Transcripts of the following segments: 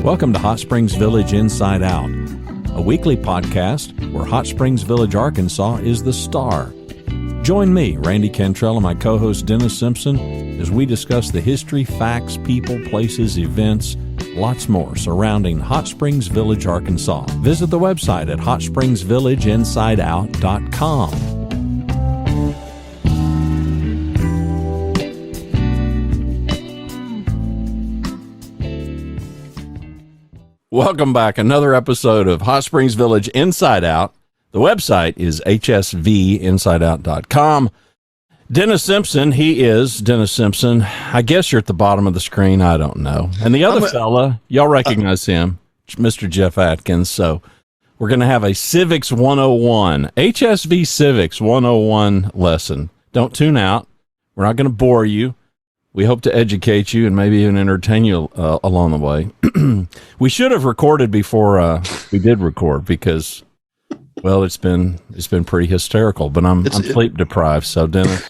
Welcome to Hot Springs Village Inside Out, a weekly podcast where Hot Springs Village, Arkansas is the star. Join me, Randy Cantrell, and my co-host Dennis Simpson as we discuss the history, facts, people, places, events, lots more surrounding Hot Springs Village, Arkansas. Visit the website at hotspringsvillageinsideout.com. Welcome back. Another episode of Hot Springs Village Inside Out. The website is hsvinsideout.com. Dennis Simpson, he is Dennis Simpson. I guess you're at the bottom of the screen. I don't know. And the other fella, y'all recognize him, Mr. Jeff Atkins. So we're going to have a Civics 101, HSV Civics 101 lesson. Don't tune out. We're not going to bore you. We hope to educate you and maybe even entertain you along the way. We should have recorded before we did record because, well, it's been pretty hysterical. But I'm sleep deprived, so Dennis,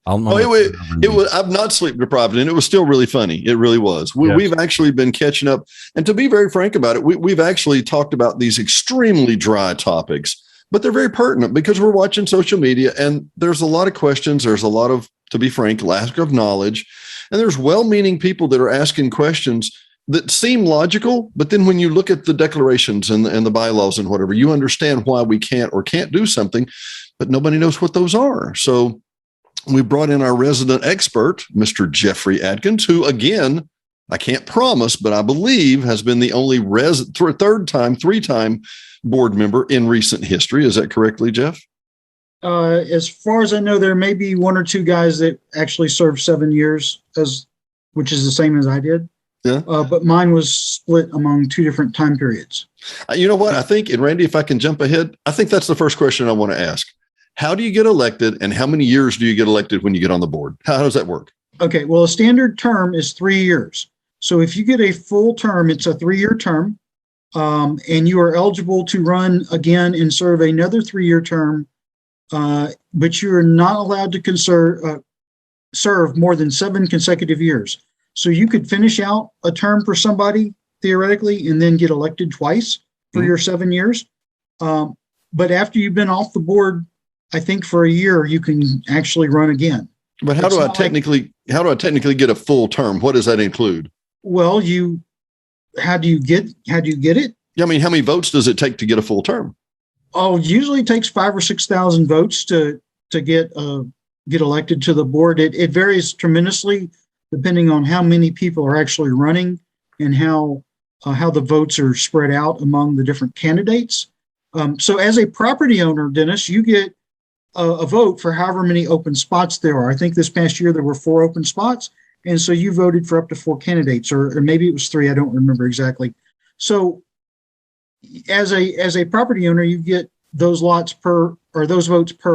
I'm not sleep deprived, and it was still really funny. It really was. We've actually been catching up, and to be very frank about it, we've actually talked about these extremely dry topics, but they're very pertinent because we're watching social media, and there's a lot of questions. There's a lot of, to be frank, lack of knowledge. And there's well-meaning people that are asking questions that seem logical, but then when you look at the declarations and the bylaws and whatever, you understand why we can't do something, but nobody knows what those are. So we brought in our resident expert, Mr. Jeffrey Atkins, who, again, I can't promise, but I believe has been the only three-time board member in recent history. Is that correctly, Jeff? As far as I know, there may be one or two guys that actually served 7 years, which is the same as I did. Yeah. But mine was split among two different time periods. You know what? I think, and Randy, if I can jump ahead, I think that's the first question I want to ask. How do you get elected, and how many years do you get elected when you get on the board? How does that work? Okay, well, a standard term is 3 years. So if you get a full term, it's a 3-year term, and you are eligible to run again and serve another 3-year term. But you are not allowed to serve more than 7 consecutive years. So you could finish out a term for somebody theoretically and then get elected twice for your 7 years. But after you've been off the board, I think for a year, you can actually run again. But how do I technically get a full term? What does that include? Well, how do you get it? Yeah, I mean, how many votes does it take to get a full term? Oh, usually it takes 5,000 or 6,000 votes to get elected to the board. It varies tremendously depending on how many people are actually running and how the votes are spread out among the different candidates. So as a property owner, Dennis, you get a vote for however many open spots there are. I think this past year there were 4 open spots, and so you voted for up to 4 candidates, or maybe it was 3. I don't remember exactly. So as a property owner, you get those votes per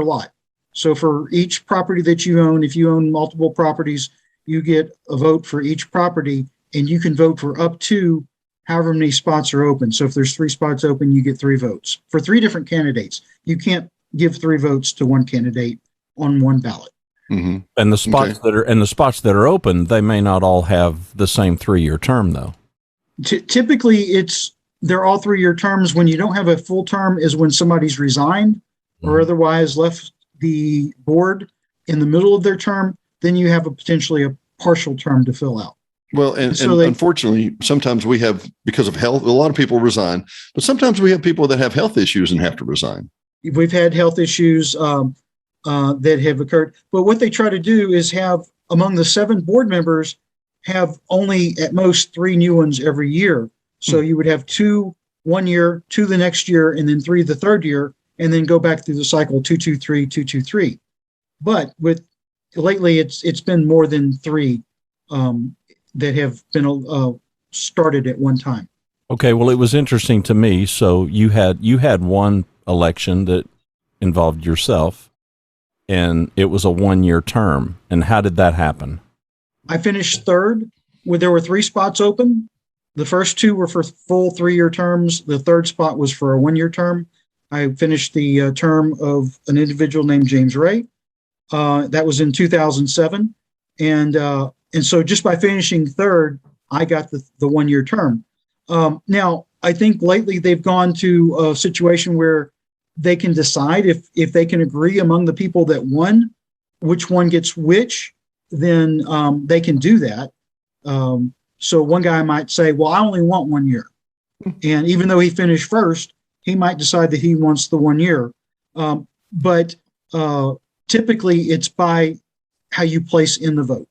lot. So for each property that you own, if you own multiple properties, you get a vote for each property, and you can vote for up to however many spots are open. So if there's 3 spots open, you get 3 votes for 3 different candidates. You can't give 3 votes to one candidate on one ballot. Mm-hmm. And the spots that are open, they may not all have the same 3-year term, though. Typically, they're all 3-year terms. When you don't have a full term is when somebody's resigned or otherwise left the board in the middle of their term. Then you have potentially a partial term to fill out. Well, and unfortunately, sometimes we have, because of health, a lot of people resign, but sometimes we have people that have health issues and have to resign. We've had health issues that have occurred. But what they try to do is have, among the 7 board members, have only at most 3 new ones every year. So you would have 2 1 year, 2 the next year, and then 3 the third year, and then go back through the cycle 2, 2, 3, 2, 2, 3. But lately, it's been more than 3 that have been started at one time. Okay, well, it was interesting to me. So you had one election that involved yourself, and it was a 1-year term. And how did that happen? I finished third. There were 3 spots open. The first 2 were for full 3-year terms. The third spot was for a 1-year term. I finished the term of an individual named James Ray. That was in 2007. And so just by finishing third, I got the 1-year term. Now, I think lately they've gone to a situation where they can decide if they can agree among the people that won, which one gets which, then they can do that. So one guy might say, well, I only want 1 year. And even though he finished first, he might decide that he wants the 1 year. But typically it's by how you place in the vote.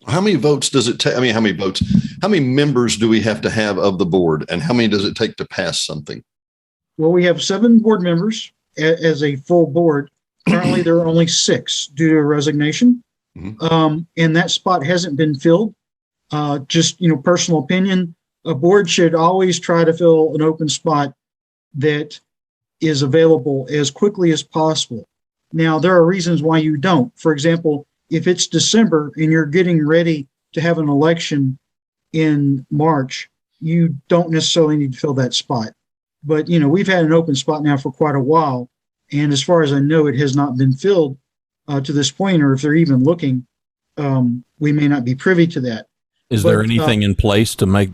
How many votes does it take? I mean, how many members do we have to have of the board, and how many does it take to pass something? Well, we have 7 board members as a full board. Currently, there are only 6 due to a resignation. And that spot hasn't been filled. Just, personal opinion, a board should always try to fill an open spot that is available as quickly as possible. Now, there are reasons why you don't. For example, if it's December and you're getting ready to have an election in March, you don't necessarily need to fill that spot. But, we've had an open spot now for quite a while. And as far as I know, it has not been filled to this point, or if they're even looking, we may not be privy to that. Is there anything in place to make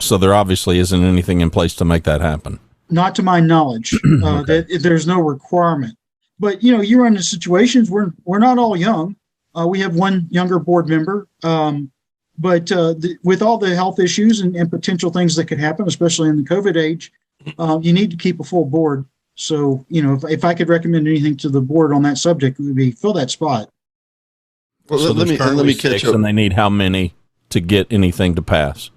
so there obviously isn't anything in place to make that happen? Not to my knowledge, Okay. that there's no requirement. But, you run into situations where we're not all young. We have one younger board member, but with all the health issues and potential things that could happen, especially in the COVID age, you need to keep a full board. So, if I could recommend anything to the board on that subject, it would be fill that spot. Well, So let me catch up. And they need how many to get anything to pass?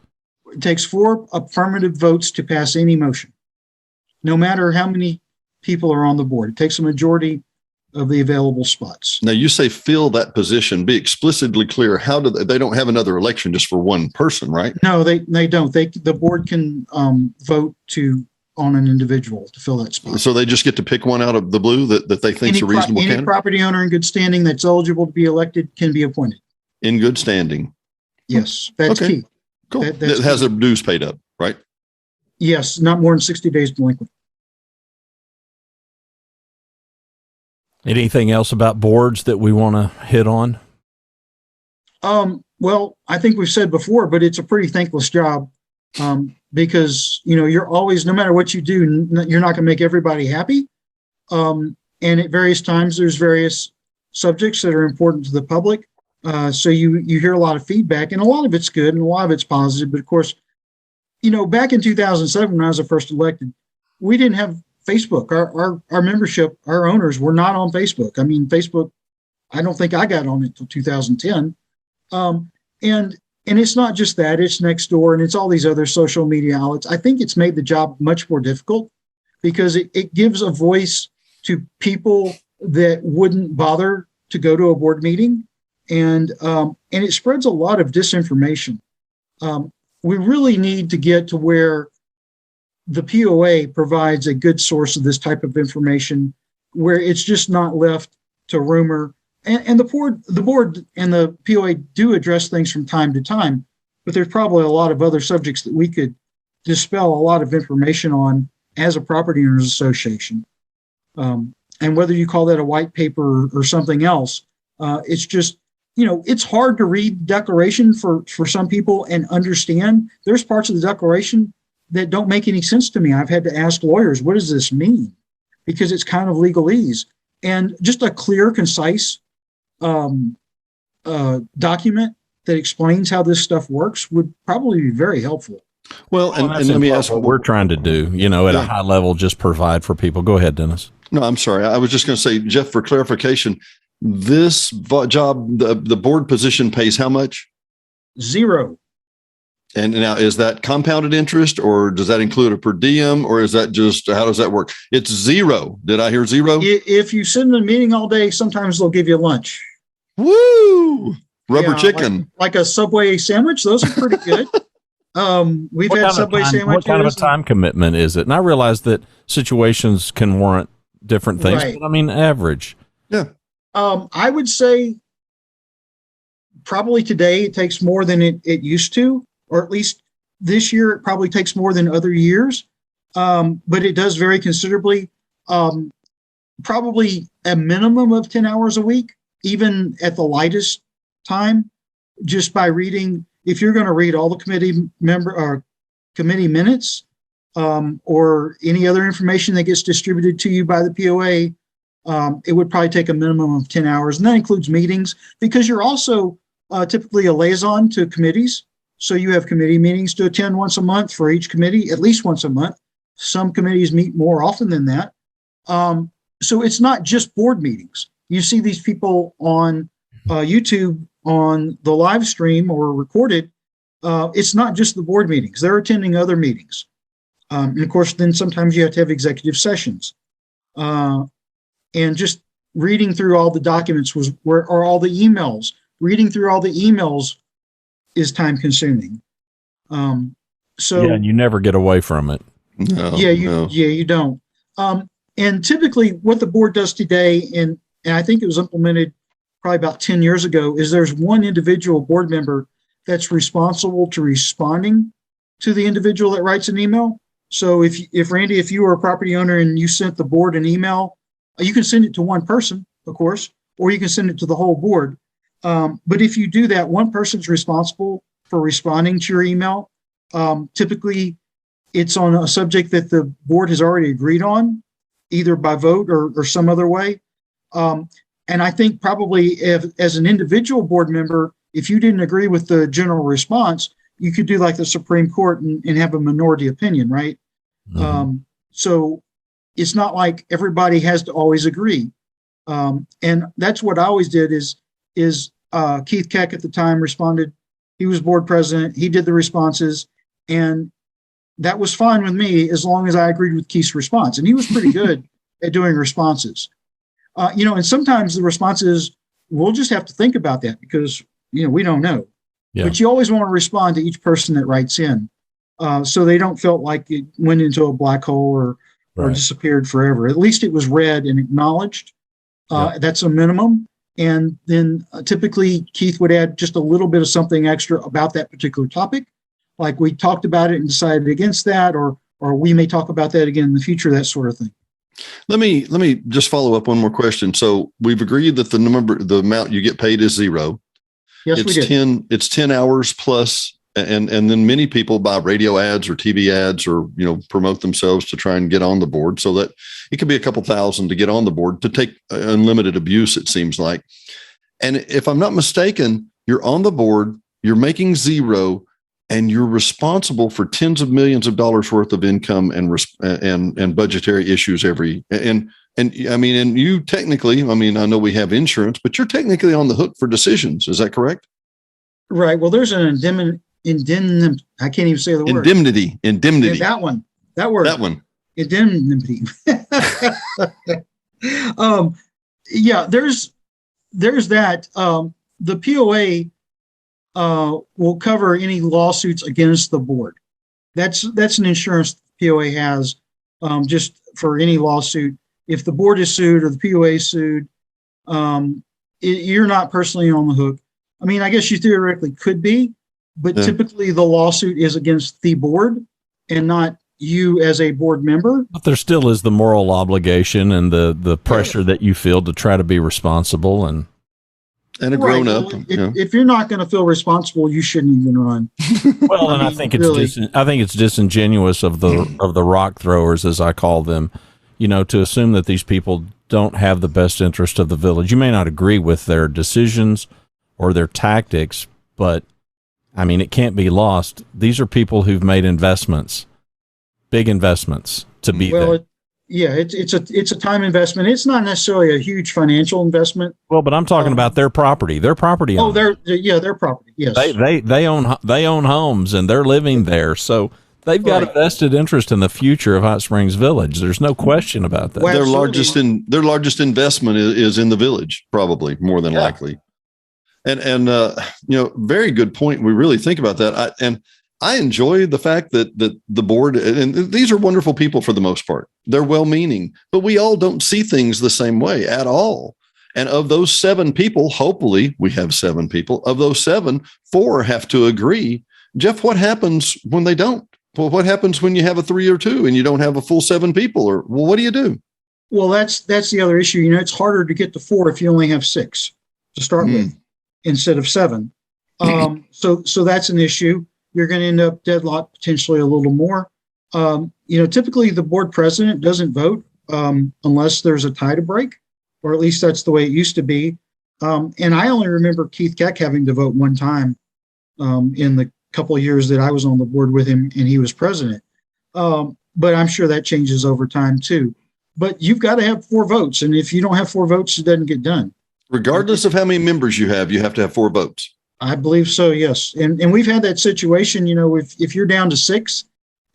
It takes 4 affirmative votes to pass any motion, no matter how many people are on the board. It takes a majority of the available spots. Now, you say fill that position. Be explicitly clear. How do they don't have another election just for one person, right? No, they don't. The board can vote on an individual to fill that spot. So they just get to pick one out of the blue that they think is a reasonable Any candidate? property owner in good standing that's eligible to be elected can be appointed. In good standing. Yes, that's Okay. key. Cool. That's That has their dues paid up, right? Yes, not more than 60 days delinquent. Anything else about boards that we want to hit on? Well, I think we've said before, but it's a pretty thankless job because, you're always, no matter what you do, you're not going to make everybody happy. And at various times, there's various subjects that are important to the public. So you hear a lot of feedback, and a lot of it's good and a lot of it's positive. But of course, back in 2007, when I was first elected, we didn't have Facebook. Our membership, our owners were not on Facebook. I mean, Facebook, I don't think I got on it until 2010. And it's not just that, it's Nextdoor and it's all these other social media outlets. I think it's made the job much more difficult because it gives a voice to people that wouldn't bother to go to a board meeting. And it spreads a lot of disinformation. We really need to get to where the POA provides a good source of this type of information, where it's just not left to rumor. And the board and the POA do address things from time to time, but there's probably a lot of other subjects that we could dispel a lot of information on as a property owners association. And whether you call that a white paper or something else, it's just, it's hard to read declaration for some people and understand. There's parts of the declaration that don't make any sense to me. I've had to ask lawyers, what does this mean? Because it's kind of legalese. And just a clear, concise document that explains how this stuff works would probably be very helpful. Well, and let me ask what we're trying to do, at a high level, just provide for people. Go ahead, Dennis. No, I'm sorry. I was just going to say, Jeff, for clarification, this job, the board position pays how much? 0. And now, is that compounded interest, or does that include a per diem, or is that just, how does that work? It's 0. Did I hear 0? If you sit in a meeting all day, sometimes they'll give you lunch. Woo! Rubber chicken. Like a Subway sandwich. Those are pretty good. We've had Subway sandwiches. What kind of a time commitment is it? And I realize that situations can warrant different things, Right. but I mean, average. Yeah. I would say probably today it takes more than it used to, or at least this year it probably takes more than other years. But it does vary considerably. Probably a minimum of 10 hours a week, even at the lightest time, just by reading. If you're going to read all the committee committee minutes, or any other information that gets distributed to you by the POA, it would probably take a minimum of 10 hours. And that includes meetings, because you're also typically a liaison to committees. So you have committee meetings to attend once a month for each committee, at least once a month. Some committees meet more often than that. So it's not just board meetings. You see these people on YouTube on the live stream or recorded. It's not just the board meetings. They're attending other meetings. And of course, then sometimes you have to have executive sessions. And just reading through all the documents or all the emails. Reading through all the emails is time consuming. So yeah, and you never get away from it. No, you don't. And typically what the board does today, and I think it was implemented probably about 10 years ago, is there's one individual board member that's responsible to responding to the individual that writes an email. So if Randy, if you were a property owner and you sent the board an email, you can send it to one person, of course, or you can send it to the whole board. But if you do that, one person's responsible for responding to your email. Typically, it's on a subject that the board has already agreed on, either by vote or some other way. And I think probably if, as an individual board member, if you didn't agree with the general response, you could do like the Supreme Court and have a minority opinion, right? Mm-hmm. So it's not like everybody has to always agree. And that's what I always did is Keith Keck at the time responded. He was board president. He did the responses, and that was fine with me as long as I agreed with Keith's response. And he was pretty good at doing responses. And sometimes the responses, we'll just have to think about that because, we don't know. Yeah. But you always want to respond to each person that writes in, so they don't feel like it went into a black hole or disappeared forever. At least it was read and acknowledged. That's a minimum. And then typically Keith would add just a little bit of something extra about that particular topic. Like we talked about it and decided against that, or we may talk about that again in the future, that sort of thing. Let me just follow up one more question. So we've agreed that the amount you get paid is zero. Yes, we did. It's 10 hours plus, and then many people buy radio ads or TV ads or, promote themselves to try and get on the board, so that it could be a couple thousand to get on the board to take unlimited abuse, it seems like. And if I'm not mistaken, you're on the board, you're making zero, and you're responsible for tens of millions of dollars worth of income and budgetary issues and you technically, I know we have insurance, but you're technically on the hook for decisions. Is that correct? Right. Well, there's an indemnity. I can't even say the word. Indemnity. Yeah, that word. Indemnity. There's that. The POA will cover any lawsuits against the board. That's an insurance the POA has, just for any lawsuit. If the board is sued or the POA is sued, you're not personally on the hook. I guess you theoretically could be, but typically the lawsuit is against the board and not you as a board member. But there still is the moral obligation and the pressure that you feel to try to be responsible and a grown up. If you're not going to feel responsible, you shouldn't even run. Well, and I think it's disingenuous of the rock throwers, as I call them, to assume that these people don't have the best interest of the village. You may not agree with their decisions or their tactics, but it can't be lost. These are people who've made investments, big investments to be there. It's a time investment. It's not necessarily a huge financial investment. Well, but I'm talking about their property. Their property. Oh, their property. Yes. They own homes and they're living there. So they've got a vested interest in the future of Hot Springs Village. There's no question about that. Well, their largest investment is in the village, probably more than likely. And very good point. We really think about that. I enjoy the fact that the board, and these are wonderful people for the most part. They're well-meaning, but we all don't see things the same way at all. And of those 7 people, hopefully we have 7 people. Of those 7, 4 have to agree. Jeff, what happens when they don't? Well, what happens when you have a 3 or 2 and you don't have a full 7 people? Or what do you do? Well, that's the other issue. It's harder to get to 4 if you only have 6 to start with instead of 7. So that's an issue. you're going to end up deadlocked potentially a little more. Typically the board president doesn't vote unless there's a tie to break, or at least that's the way it used to be. And I only remember Keith Keck having to vote one time in the couple of years that I was on the board with him and he was president. But I'm sure that changes over time too. But you've got to have 4 votes. And if you don't have 4 votes, it doesn't get done. Regardless of how many members you have to have 4 votes. I believe so, yes. And we've had that situation, if you're down to 6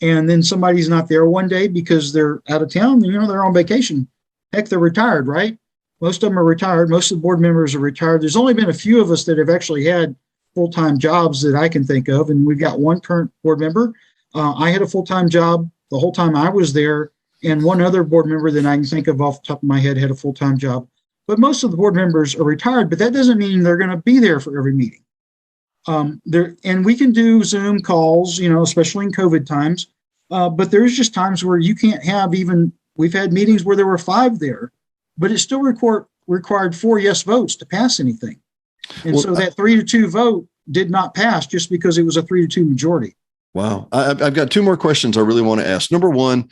and then somebody's not there one day because they're out of town, they're on vacation. Heck, they're retired, right? Most of them are retired. Most of the board members are retired. There's only been a few of us that have actually had full-time jobs that I can think of. And we've got one current board member. I had a full-time job the whole time I was there. And one other board member that I can think of off the top of my head had a full-time job. But most of the board members are retired, but that doesn't mean they're going to be there for every meeting. And we can do Zoom calls, especially in COVID times. But there's just times where you can't have we've had meetings where there were 5 there, but it still required 4 yes votes to pass anything. And so that 3-2 vote did not pass just because it was a 3-2 majority. Wow. I've got 2 more questions I really want to ask. Number one,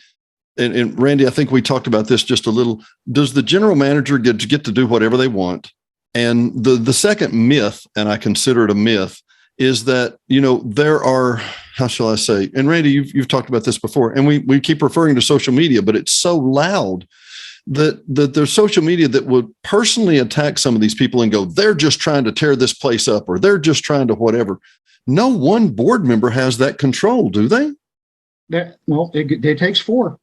and Randy, I think we talked about this just a little. Does the general manager get to do whatever they want? And the second myth, and I consider it a myth, is that, there are, how shall I say, and Randy, you've talked about this before, and we keep referring to social media, but it's so loud that there's social media that would personally attack some of these people and go, they're just trying to tear this place up, or they're just trying to whatever. No one board member has that control, do they? It takes 4.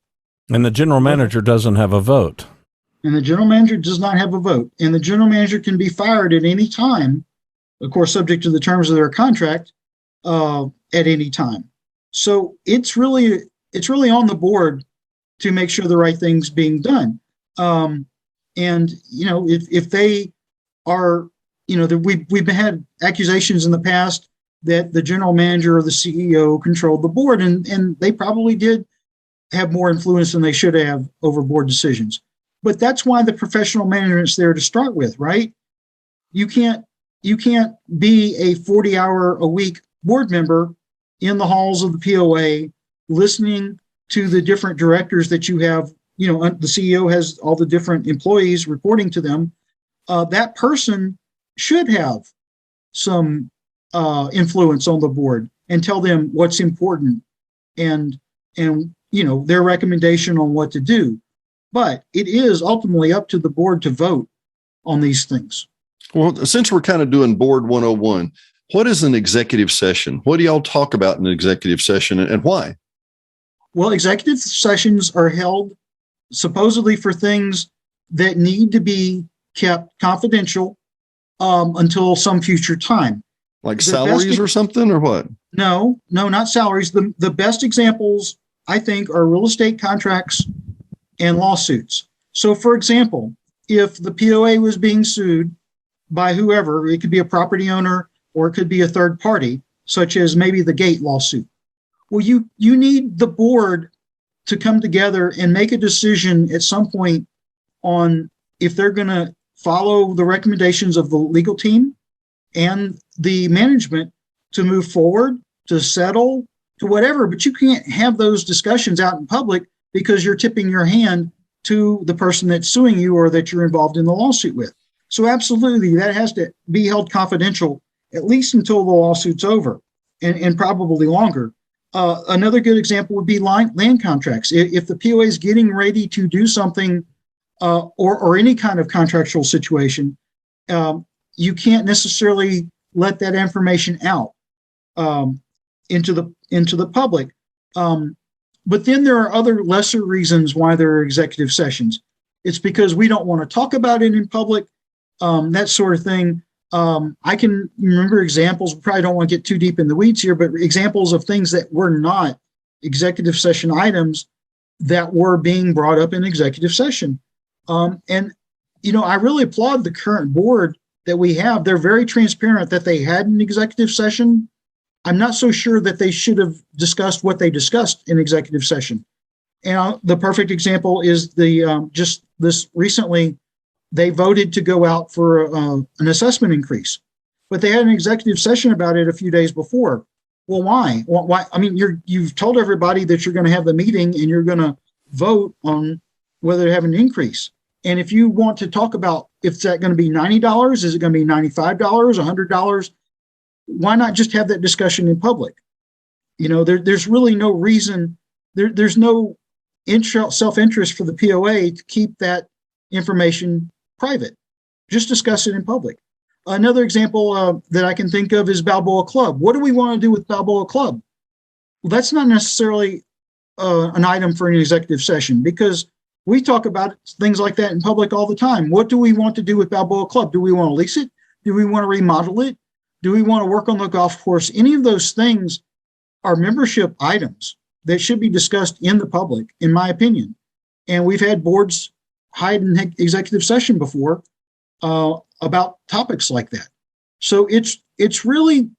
And the general manager doesn't have a vote. And the general manager does not have a vote. And the general manager can be fired at any time, of course, subject to the terms of their contract, at any time. So it's really on the board to make sure the right thing's being done. If they are, we've had accusations in the past that the general manager or the CEO controlled the board, and they probably did have more influence than they should have over board decisions. But that's why the professional management's there to start with, right? You can't be a 40-hour-a-week board member in the halls of the POA listening to the different directors that you have. The CEO has all the different employees reporting to them. That person should have some influence on the board and tell them what's important and their recommendation on what to do. But it is ultimately up to the board to vote on these things. Well, since we're kind of doing Board 101, what is an executive session? What do y'all talk about in an executive session, and why? Well, executive sessions are held supposedly for things that need to be kept confidential until some future time. Like salaries or something, or what? No, not salaries. The best examples, I think, are real estate contracts and lawsuits. So, for example, if the POA was being sued by whoever, it could be a property owner or it could be a third party, such as maybe the Gate lawsuit. Well, you need the board to come together and make a decision at some point on if they're going to follow the recommendations of the legal team and the management to move forward, to settle, to whatever. But you can't have those discussions out in public because you're tipping your hand to the person that's suing you or that you're involved in the lawsuit with. So absolutely, that has to be held confidential, at least until the lawsuit's over, and probably longer. Another good example would be land contracts. If the POA is getting ready to do something or any kind of contractual situation, you can't necessarily let that information out into the public. But then there are other lesser reasons why there are executive sessions. It's because we don't want to talk about it in public, that sort of thing. I can remember examples, we probably don't want to get too deep in the weeds here, but examples of things that were not executive session items that were being brought up in executive session. I really applaud the current board that we have. They're very transparent that they had an executive session. I'm not so sure that they should have discussed what they discussed in executive session. And the perfect example is just this recently, they voted to go out for an assessment increase, but they had an executive session about it a few days before. Well, why? Why? I mean, you've told everybody that you're going to have the meeting and you're going to vote on whether to have an increase. And if you want to talk about if it's going to be $90, is it going to be $95, $100? Why not just have that discussion in public? There's really no reason. There's no self-interest for the POA to keep that information private. Just discuss it in public. Another example that I can think of is Balboa Club. What do we want to do with Balboa Club? Well, that's not necessarily an item for an executive session, because we talk about things like that in public all the time. What do we want to do with Balboa Club? Do we want to lease it? Do we want to remodel it? Do we want to work on the golf course? Any of those things are membership items that should be discussed in the public, in my opinion. And we've had boards hide in executive session before about topics like that. So it's really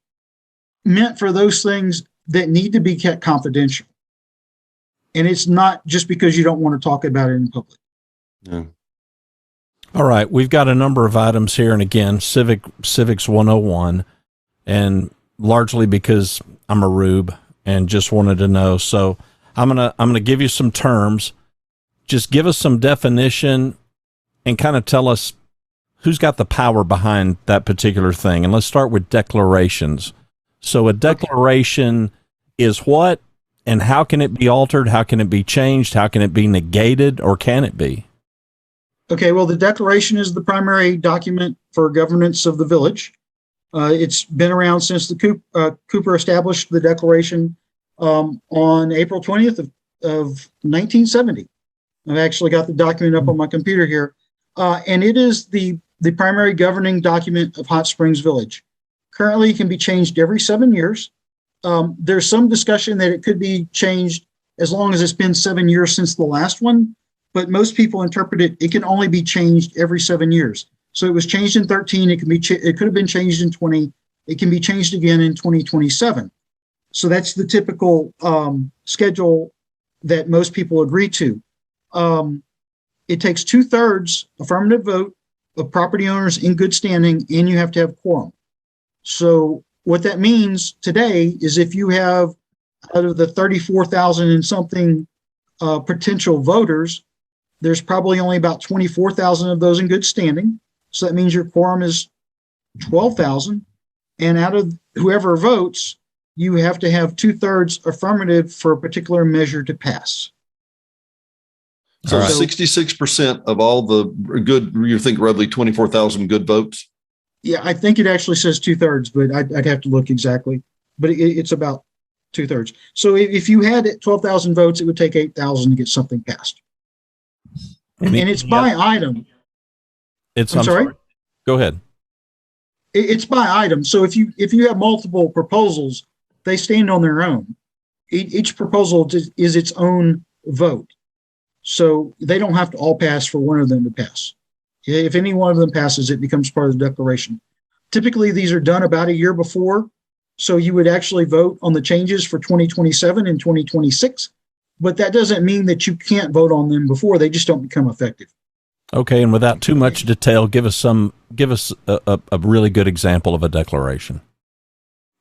meant for those things that need to be kept confidential. And it's not just because you don't want to talk about it in public. Yeah. All right. We've got a number of items here. And again, Civics 101, and largely because I'm a rube and just wanted to know. So I'm going to give you some terms. Just give us some definition and kind of tell us who's got the power behind that particular thing. And let's start with declarations. So a declaration is what, and how can it be altered? How can it be changed? How can it be negated, or can it be? Okay, well, the declaration is the primary document for governance of the village. It's been around since the Cooper established the declaration on April 20th of 1970. I've actually got the document up on my computer here. And it is the primary governing document of Hot Springs Village. Currently, it can be changed every 7 years. There's some discussion that it could be changed as long as it's been 7 years since the last one, but most people interpret it can only be changed every 7 years. So it was changed in 13. It could have been changed in 20. It can be changed again in 2027. So that's the typical schedule that most people agree to. It takes 2/3 affirmative vote of property owners in good standing, and you have to have quorum. So what that means today is if you have, out of the 34,000 and something potential voters, there's probably only about 24,000 of those in good standing. So that means your quorum is 12,000. And out of whoever votes, you have to have 2/3 affirmative for a particular measure to pass. So 66% of all the good, you think roughly 24,000 good votes? Yeah, I think it actually says 2/3, but I'd have to look exactly. But it's about 2/3. So if you had 12,000 votes, it would take 8,000 to get something passed. And it's by item. I'm sorry? Go ahead. It's by item. So if you have multiple proposals, they stand on their own. Each proposal is its own vote. So they don't have to all pass for one of them to pass. If any one of them passes, it becomes part of the declaration. Typically, these are done about a year before. So you would actually vote on the changes for 2027 and 2026. But that doesn't mean that you can't vote on them before. They just don't become effective. Okay, and without too much detail, give us a really good example of a declaration.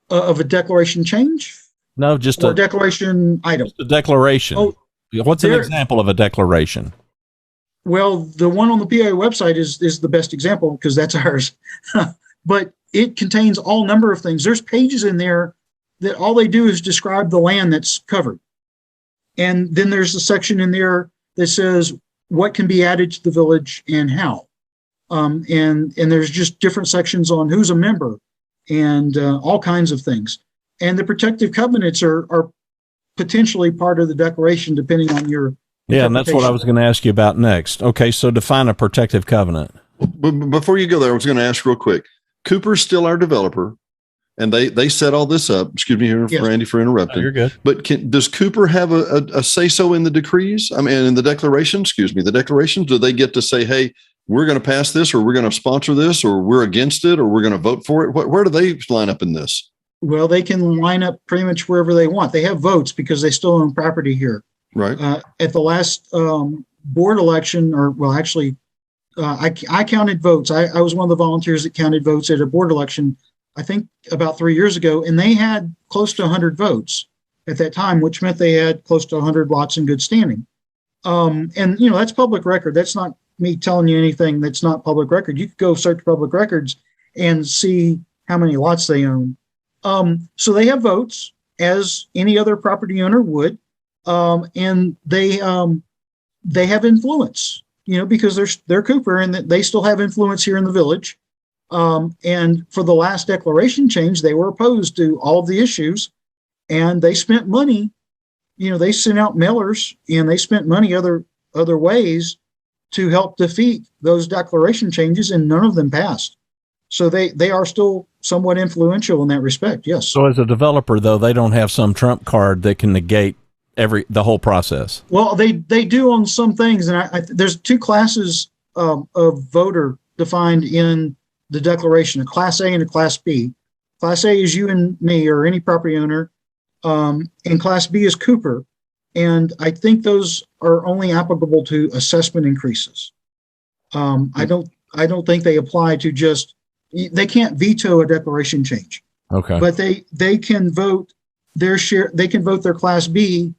Of a declaration change? No, just a declaration item. Just a declaration. Oh, what's an example of a declaration? Well, the one on the PA website is the best example because that's ours. But it contains all number of things. There's pages in there that all they do is describe the land that's covered. And then there's a section in there that says what can be added to the village and how. And there's just different sections on who's a member and all kinds of things. And the protective covenants are potentially part of the declaration, depending on your. Yeah, and that's what I was going to ask you about next. Okay, so define a protective covenant. But before you go there, I was going to ask real quick. Cooper's still our developer, and they set all this up. Excuse me, here, yes. Randy, for interrupting. No, you're good. But does Cooper have a say-so in the decrees? I mean, in the declaration, the declarations, do they get to say, hey, we're going to pass this, or we're going to sponsor this, or we're against it, or we're going to vote for it? Where do they line up in this? Well, they can line up pretty much wherever they want. They have votes because they still own property here. Right. At the last board election, I counted votes. I was one of the volunteers that counted votes at a board election. I think about 3 years ago, and they had close to 100 votes at that time, which meant they had close to 100 lots in good standing. And that's public record. That's not me telling you anything that's not public record. You could go search public records and see how many lots they own. So they have votes as any other property owner would, and they have influence, because they're Cooper and they still have influence here in the village. And for the last declaration change, they were opposed to all of the issues, and they spent money. They sent out mailers and they spent money other ways to help defeat those declaration changes, and none of them passed. So they are still somewhat influential in that respect. Yes. So as a developer, though, they don't have some trump card that can negate the whole process. Well, they do on some things, and there's two classes of voter defined in the declaration: a Class A and a Class B. Class A is you and me or any property owner, and Class B is Cooper. And I think those are only applicable to assessment increases. I don't think they apply to just. They can't veto a declaration change. Okay. But they can vote their share. They can vote their Class B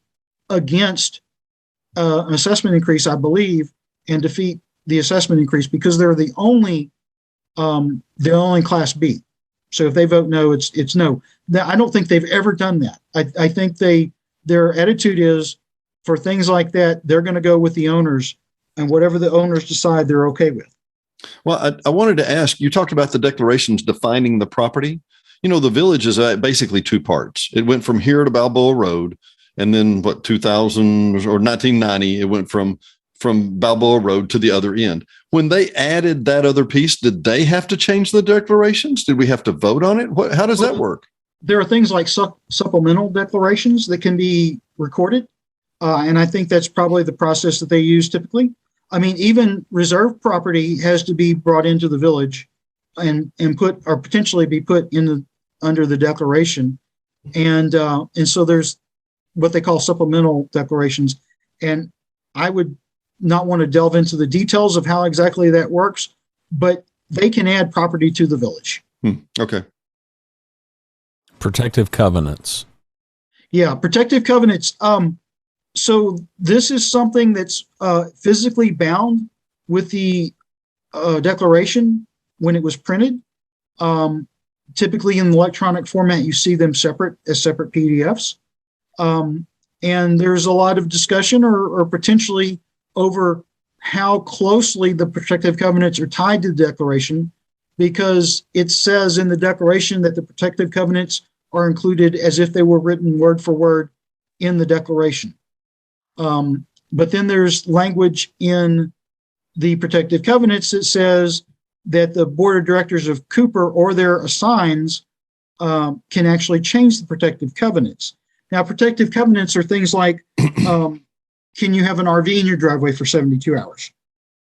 against an assessment increase, I believe, and defeat the assessment increase because they're the only Class B. So if they vote no, it's no. I don't think they've ever done that. I think their attitude is for things like that, they're going to go with the owners, and whatever the owners decide, they're okay with. Well, I wanted to ask, you talked about the declarations defining the property. The village is basically two parts. It went from here to Balboa Road, and then 2000 or 1990, it went from Balboa Road to the other end. When they added that other piece, did they have to change the declarations? Did we have to vote on it? How does that work? There are things like supplemental declarations that can be recorded, and I think that's probably the process that they use typically. I mean, even reserve property has to be brought into the village and put, or potentially be put under the declaration. And so there's what they call supplemental declarations. And I would not want to delve into the details of how exactly that works, but they can add property to the village. Okay. Protective covenants. Yeah, protective covenants. So this is something that's physically bound with the declaration when it was printed. Typically in electronic format, you see them separate PDFs. And there's a lot of discussion or potentially over how closely the protective covenants are tied to the declaration, because it says in the declaration that the protective covenants are included as if they were written word for word in the declaration. But then there's language in the protective covenants that says that the board of directors of Cooper or their assigns can actually change the protective covenants. Now, protective covenants are things like, can you have an RV in your driveway for 72 hours?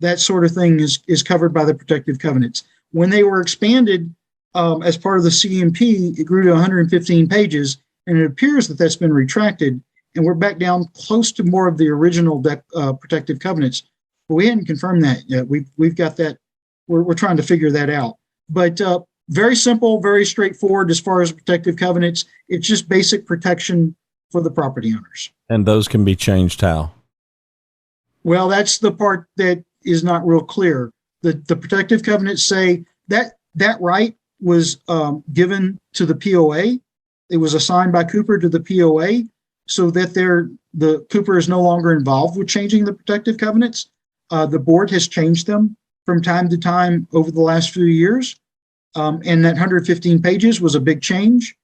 That sort of thing is covered by the protective covenants. When they were expanded as part of the CMP, it grew to 115 pages, and it appears that that's been retracted. And we're back down close to more of the original protective covenants, but we hadn't confirmed that yet. We've got that. We're trying to figure that out. But very simple, very straightforward as far as protective covenants. It's just basic protection for the property owners. And those can be changed how? Well, that's the part that is not real clear. The protective covenants say that right was given to the POA. It was assigned by Cooper to the POA, so that the Cooper is no longer involved with changing the protective covenants. The board has changed them from time to time over the last few years. And that 115 pages was a big change.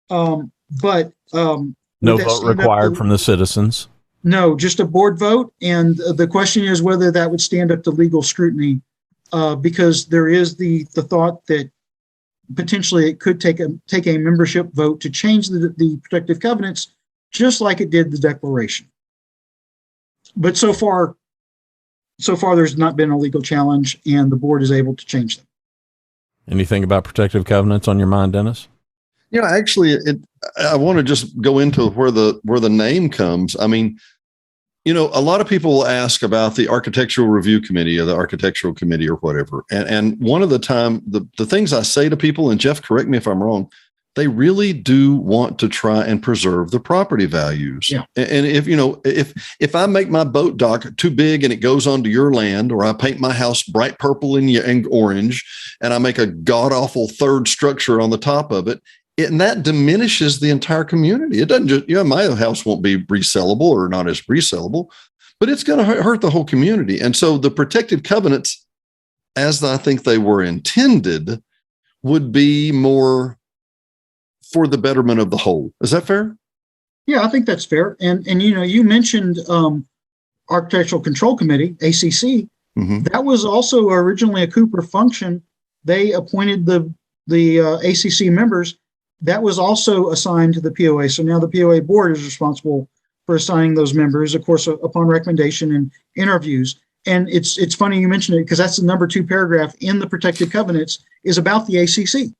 But no vote required from the citizens. No, just a board vote. And the question is whether that would stand up to legal scrutiny, because there is the thought that potentially it could take a membership vote to change the protective covenants, just like it did the declaration. But so far there's not been a legal challenge, and the board is able to change them. Anything about protective covenants on your mind, Dennis? Actually, I want to just go into where the name comes. I mean, a lot of people will ask about the architectural review committee or the architectural committee or whatever. And one of the things I say to people, and Jeff, correct me if I'm wrong, they really do want to try and preserve the property values. Yeah. And if I make my boat dock too big and it goes onto your land, or I paint my house bright purple and orange, and I make a god awful third structure on the top of it, and that diminishes the entire community. It doesn't just, my house won't be resellable or not as resellable, but it's going to hurt the whole community. And so the protective covenants, as I think they were intended, would be more for the betterment of the whole. Is that fair? Yeah, I think that's fair. And you mentioned Architectural Control Committee, ACC. Mm-hmm. That was also originally a Cooper function. They appointed the ACC members. That was also assigned to the POA. So now the POA board is responsible for assigning those members, of course, upon recommendation and interviews. And it's funny you mentioned it, because that's the number 2 paragraph in the protective covenants is about the ACC.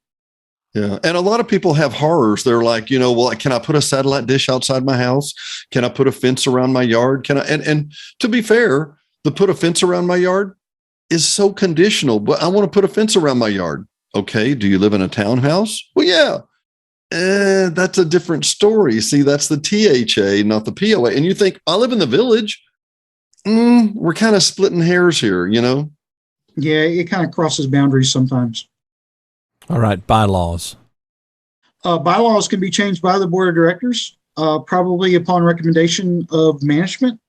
Yeah. And a lot of people have horrors. They're like, well, can I put a satellite dish outside my house? Can I put a fence around my yard? Can I? And to be fair, the put a fence around my yard is so conditional, but I want to put a fence around my yard. Okay. Do you live in a townhouse? Well, yeah. That's a different story. See, that's the THA, not the POA. And you think, I live in the village. We're kind of splitting hairs here, Yeah, it kind of crosses boundaries sometimes. All right, bylaws. Bylaws can be changed by the board of directors, probably upon recommendation of management.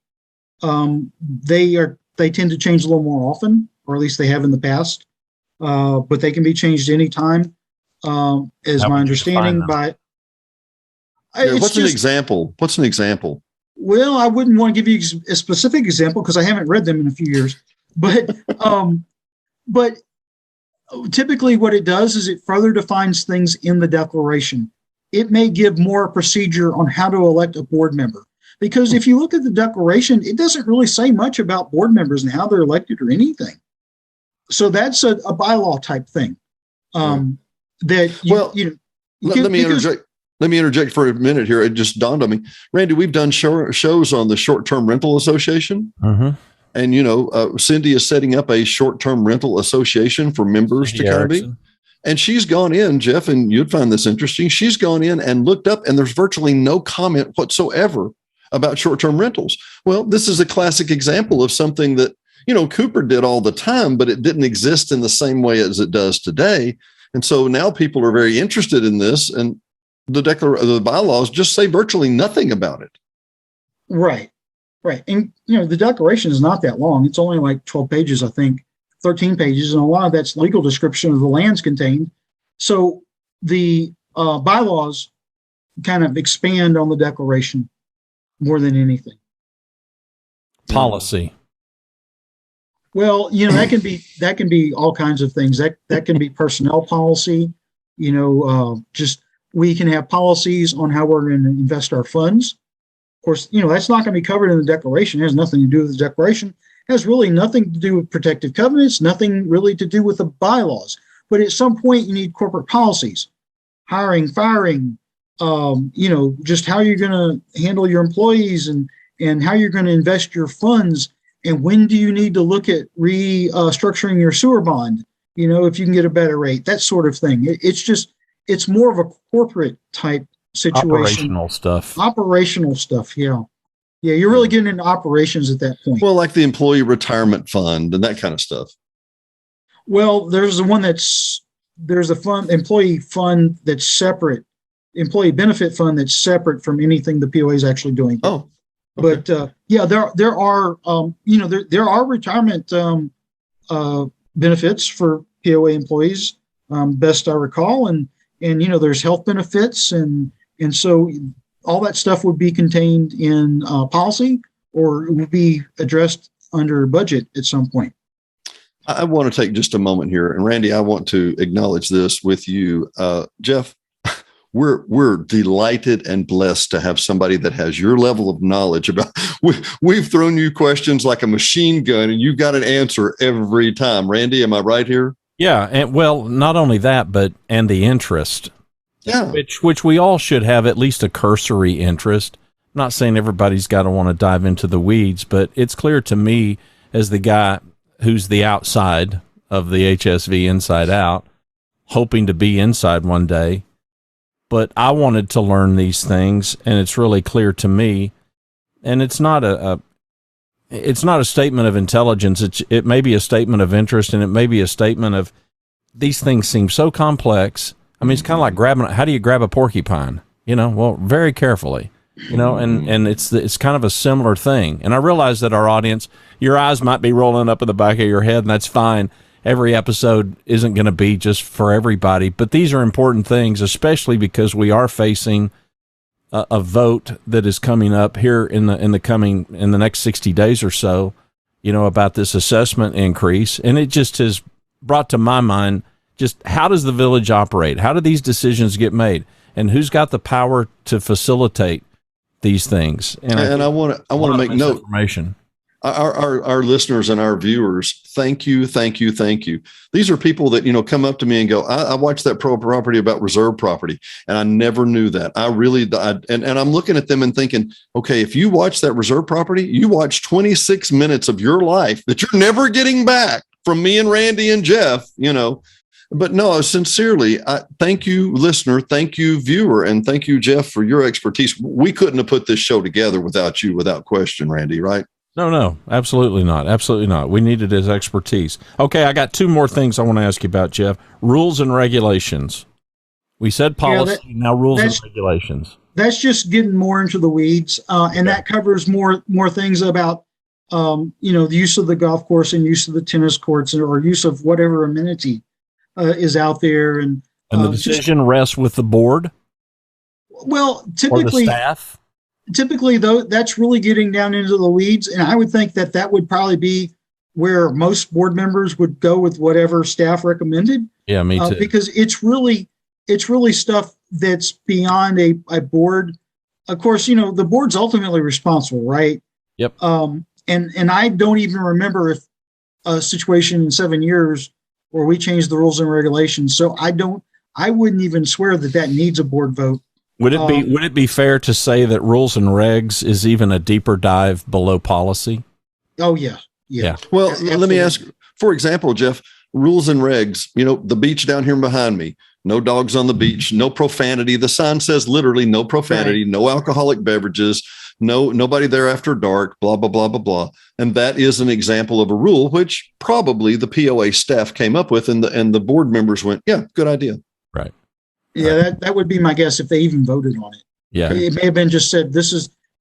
They tend to change a little more often, or at least they have in the past. But they can be changed anytime. Is my understanding. What's an example? What's an example? Well, I wouldn't want to give you a specific example because I haven't read them in a few years. But typically what it does is it further defines things in the declaration. It may give more procedure on how to elect a board member. Because if you look at the declaration, it doesn't really say much about board members and how they're elected or anything. So that's a bylaw type thing. Let me interject for a minute here. It just dawned on me, Randy. We've done shows on the Short-Term Rental Association, and Cindy is setting up a short-term rental association for members to kind of be. And she's gone in, Jeff, and you'd find this interesting. She's gone in and looked up, and there's virtually no comment whatsoever about short-term rentals. Well, this is a classic example of something that Cooper did all the time, but it didn't exist in the same way as it does today. And so now people are very interested in this, and the bylaws just say virtually nothing about it. Right. And, the declaration is not that long. It's only like 12 pages, I think, 13 pages. And a lot of that's legal description of the lands contained. So the bylaws kind of expand on the declaration more than anything. Policy. Well, that can be all kinds of things. That can be personnel policy. Just we can have policies on how we're going to invest our funds. Of course, that's not going to be covered in the declaration. It has nothing to do with the declaration. It has really nothing to do with protective covenants. Nothing really to do with the bylaws. But at some point, you need corporate policies, hiring, firing. Just how you're going to handle your employees and how you're going to invest your funds. And when do you need to look at restructuring your sewer bond, if you can get a better rate, that sort of thing. It's more of a corporate type situation. Operational stuff. Yeah. Yeah. You're really getting into operations at that point. Well, like the employee retirement fund and that kind of stuff. Well, there's a employee fund that's separate, employee benefit fund that's separate from anything the POA is actually doing. Oh. Okay. But there are retirement benefits for POA employees, best I recall, and there's health benefits, and so all that stuff would be contained in policy, or it would be addressed under budget at some point. I want to take just a moment here, and Randy, I want to acknowledge this with you, Jeff. We're delighted and blessed to have somebody that has your level of knowledge about. We've thrown you questions like a machine gun, and you got an answer every time. Randy, am I right here? Yeah, and well, not only that, but the interest. Yeah, which we all should have at least a cursory interest. not saying everybody's got to want to dive into the weeds, but it's clear to me as the guy who's the outside of the HSV inside out, hoping to be inside one day. But I wanted to learn these things, and it's really clear to me. And it's not it's not a statement of intelligence. It may be a statement of interest, and it may be a statement of these things seem so complex. I mean, it's kind of like how do you grab a porcupine? Well, very carefully, and it's kind of a similar thing. And I realize that our audience, your eyes might be rolling up in the back of your head, and that's fine. Every episode isn't going to be just for everybody, but these are important things, especially because we are facing a vote that is coming up here in the next 60 days or so, about this assessment increase. And it just has brought to my mind, just how does the village operate? How do these decisions get made? And who's got the power to facilitate these things? And I want to make note. Information. Our listeners and our viewers, thank you. These are people that, come up to me and go, I watched that property about reserve property, and I never knew that. And I'm looking at them and thinking, okay, if you watch that reserve property, you watch 26 minutes of your life that you're never getting back from me and Randy and Jeff, But no, sincerely, thank you, listener. Thank you, viewer. And thank you, Jeff, for your expertise. We couldn't have put this show together without you, without question, Randy, right? No, absolutely not. Absolutely not. We needed his expertise. Okay, I got two more things I want to ask you about, Jeff. Rules and regulations. We said policy, now rules and regulations. That's just getting more into the weeds, and that covers more things about, the use of the golf course and use of the tennis courts or use of whatever amenity is out there. And the decision rests with the board? Well, typically, or the staff? Typically, though, that's really getting down into the weeds, and I would think that would probably be where most board members would go with whatever staff recommended. Yeah, me too. Because it's really stuff that's beyond a board. Of course, the board's ultimately responsible, right? Yep. And I don't even remember if a situation in 7 years where we changed the rules and regulations. So I wouldn't even swear that needs a board vote. Would it be fair to say that rules and regs is even a deeper dive below policy? Oh yeah. Well, let me ask, for example, Jeff, rules and regs, the beach down here behind me, no dogs on the beach, no profanity. The sign says literally no profanity, right. No alcoholic beverages, nobody there after dark, blah, blah, blah, blah, blah. And that is an example of a rule, which probably the POA staff came up with and the board members went, yeah, good idea. Right. Yeah, that would be my guess if they even voted on it. Yeah. It may have been just said,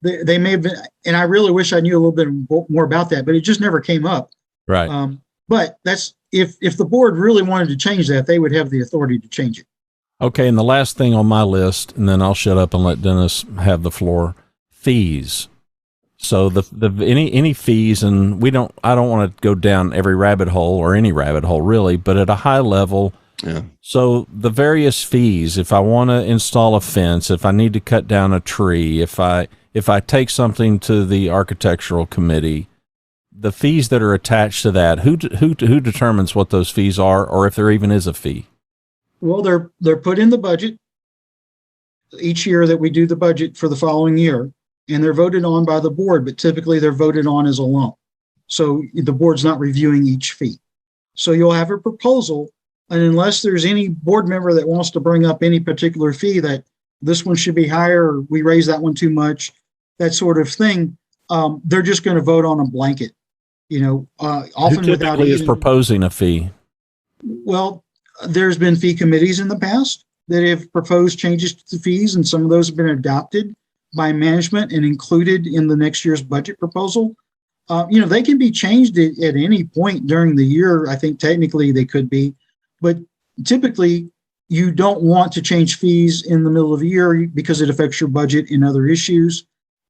they may have been, and I really wish I knew a little bit more about that, but it just never came up. Right. But that's, if the board really wanted to change that, they would have the authority to change it. Okay. And the last thing on my list, and then I'll shut up and let Dennis have the floor, fees. So any fees, and I don't want to go down every rabbit hole or any rabbit hole really, but at a high level. Yeah. So the various fees, if I want to install a fence, if I need to cut down a tree, if I take something to the architectural committee, the fees that are attached to that, who determines what those fees are, or if there even is a fee? Well, they're put in the budget each year that we do the budget for the following year, and they're voted on by the board, but typically they're voted on as a lump. So the board's not reviewing each fee. So you'll have a proposal. And unless there's any board member that wants to bring up any particular fee that this one should be higher, or we raise that one too much, that sort of thing, they're just going to vote on a blanket, often Who without typically is proposing a fee. Well, there's been fee committees in the past that have proposed changes to the fees, and some of those have been adopted by management and included in the next year's budget proposal. They can be changed at any point during the year. I think technically they could be. But typically, you don't want to change fees in the middle of the year because it affects your budget and other issues.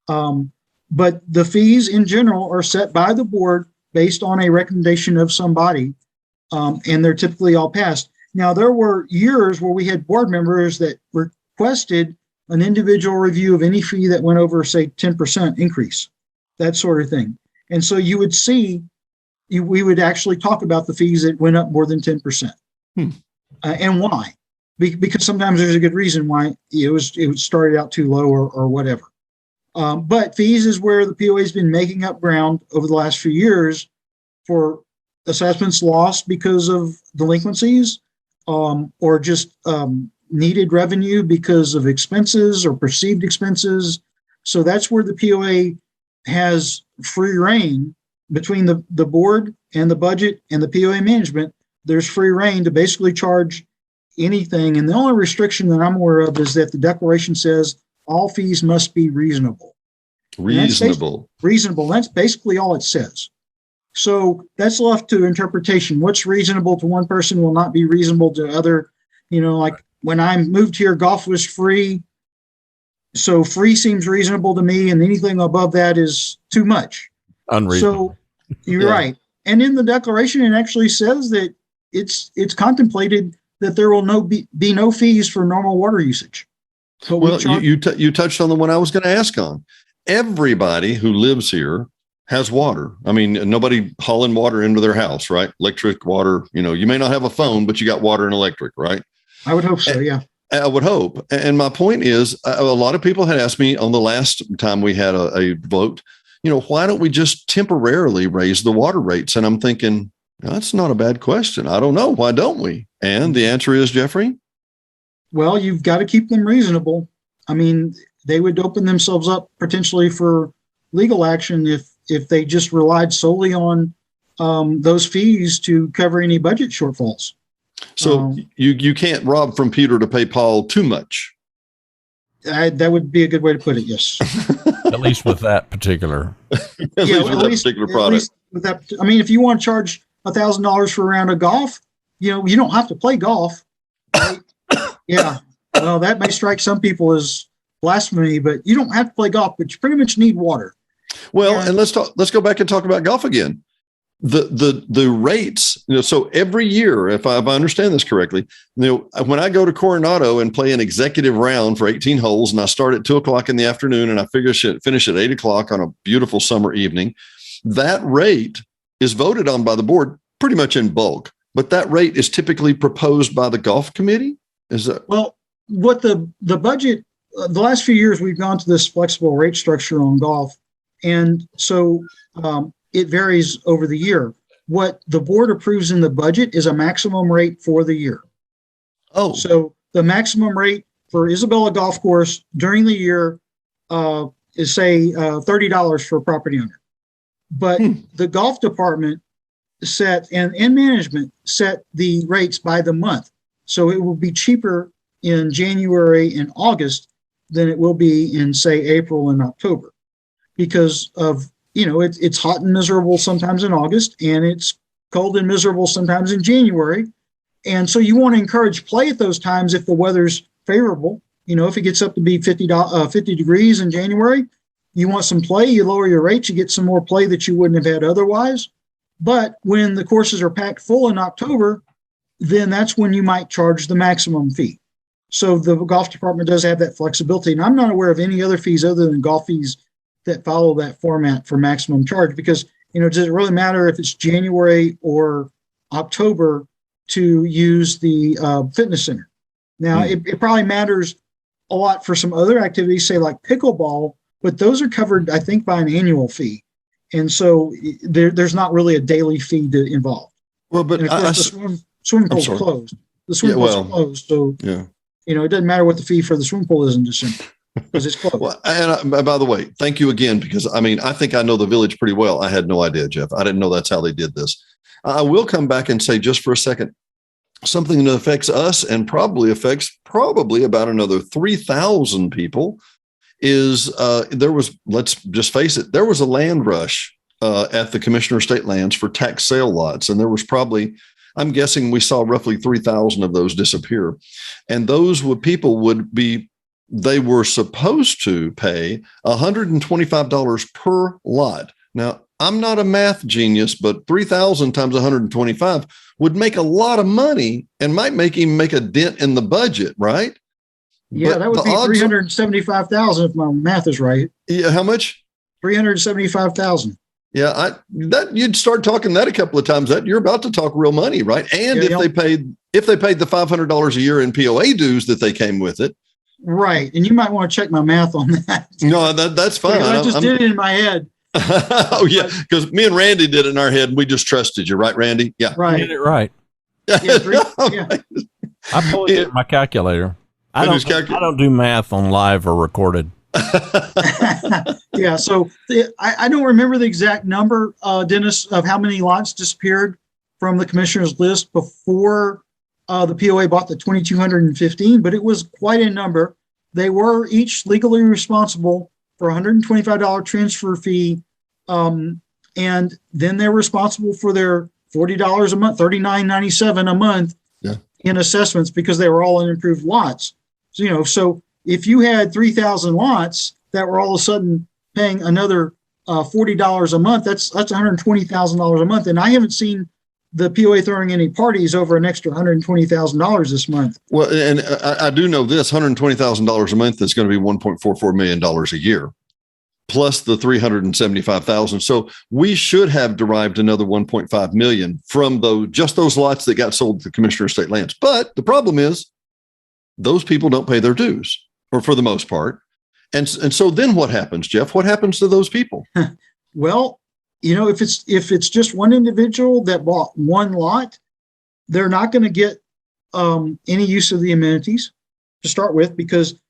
But the fees in general are set by the board based on a recommendation of somebody, and they're typically all passed. Now, there were years where we had board members that requested an individual review of any fee that went over, say, 10% increase, that sort of thing. And so you would see, we would actually talk about the fees that went up more than 10%. And why? Because sometimes there's a good reason why it started out too low or whatever. But fees is where the POA has been making up ground over the last few years for assessments lost because of delinquencies, or just needed revenue because of expenses or perceived expenses. So that's where the POA has free reign between the board and the budget and the POA management. There's free reign to basically charge anything. And the only restriction that I'm aware of is that the declaration says all fees must be reasonable. Reasonable. Reasonable. That's basically all it says. So that's left to interpretation. What's reasonable to one person will not be reasonable to other. Like when I moved here, golf was free. So free seems reasonable to me, and anything above that is too much. Unreasonable. So you're right. And in the declaration, it actually says that it's contemplated that there will be no fees for normal water usage. So well, you touched on the one I was going to ask on. Everybody who lives here has water. I mean, nobody hauling water into their house, right? Electric, water. You may not have a phone, but you got water and electric, right? I would hope so, yeah. I would hope. And my point is, a lot of people had asked me on the last time we had a vote, why don't we just temporarily raise the water rates? And I'm thinking, that's not a bad question. I don't know. Why don't we? And the answer is, Jeffrey? Well, you've got to keep them reasonable. I mean, they would open themselves up potentially for legal action if they just relied solely on those fees to cover any budget shortfalls. So you can't rob from Peter to pay Paul too much. That would be a good way to put it. Yes. At least with that particular. At least with that particular product. I mean, if you want to charge $1,000 for a round of golf, you don't have to play golf. Right? Yeah. Well, that may strike some people as blasphemy, but you don't have to play golf, but you pretty much need water. Well, and let's go back and talk about golf again. The rates, so every year, if I understand this correctly, when I go to Coronado and play an executive round for 18 holes, and I start at 2:00 in the afternoon and I finish at 8:00 on a beautiful summer evening, that rate is voted on by the board pretty much in bulk, but that rate is typically proposed by the golf committee. Is that well? What the budget? The last few years, we've gone to this flexible rate structure on golf, and so it varies over the year. What the board approves in the budget is a maximum rate for the year. Oh, so the maximum rate for Isabella Golf Course during the year is say $30 for a property owner, but the golf department set and management set the rates by the month. So it will be cheaper in January and August than it will be in, say, April and October, because of, it's hot and miserable sometimes in August, and it's cold and miserable sometimes in January. And so you want to encourage play at those times if the weather's favorable. If it gets up to be 50 degrees in January, you want some play, you lower your rates, you get some more play that you wouldn't have had otherwise. But when the courses are packed full in October, then that's when you might charge the maximum fee. So the golf department does have that flexibility. And I'm not aware of any other fees other than golf fees that follow that format for maximum charge, because, does it really matter if it's January or October to use the fitness center? Now, it probably matters a lot for some other activities, say like pickleball, but those are covered, I think, by an annual fee. And so there's not really a daily fee involved. Well, but and of course, the swimming pool's closed. The swimming pool's closed. So, it doesn't matter what the fee for the swimming pool is in December, because it's closed. Well, and by the way, thank you again, because I think I know the village pretty well. I had no idea, Jeff. I didn't know that's how they did this. I will come back and say just for a second, something that affects us and probably affects about another 3,000 people is let's just face it, there was a land rush at the Commissioner of State Lands for tax sale lots. And there was probably, I'm guessing we saw roughly 3,000 of those disappear. And those they were supposed to pay $125 per lot. Now, I'm not a math genius, but 3,000 times 125 would make a lot of money and might even make a dent in the budget, right? Yeah, but that would be $375,000 if my math is right. Yeah, how much? $375,000. Yeah, you'd start talking that a couple of times. That you're about to talk real money, right? And if they paid the $500 a year in POA dues that they came with it, Right. And you might want to check my math on that. No, that's fine. I just did it in my head. Oh, yeah. Because me and Randy did it in our head, and we just trusted you. Right, Randy? Yeah. Right. You did it right. Yeah, yeah. I pulled it in my calculator. I don't do math on live or recorded. Yeah. So I don't remember the exact number, Dennis, of how many lots disappeared from the commissioner's list before the POA bought the 2,215, but it was quite a number. They were each legally responsible for $125 transfer fee. And then they're responsible for their $40 a month, $39.97 a month in assessments because they were all unimproved lots. So, so if you had 3,000 lots that were all of a sudden paying another $40 a month, that's $120,000 a month. And I haven't seen the POA throwing any parties over an extra $120,000 this month. Well, and I do know this $120,000 a month is going to be $1.44 million a year, plus the $375,000. So we should have derived another $1.5 million from those lots that got sold to the Commissioner of State Lands. But the problem is those people don't pay their dues, or for the most part. And so then what happens, Jeff? What happens to those people? Well, if it's just one individual that bought one lot, they're not going to get any use of the amenities to start with, because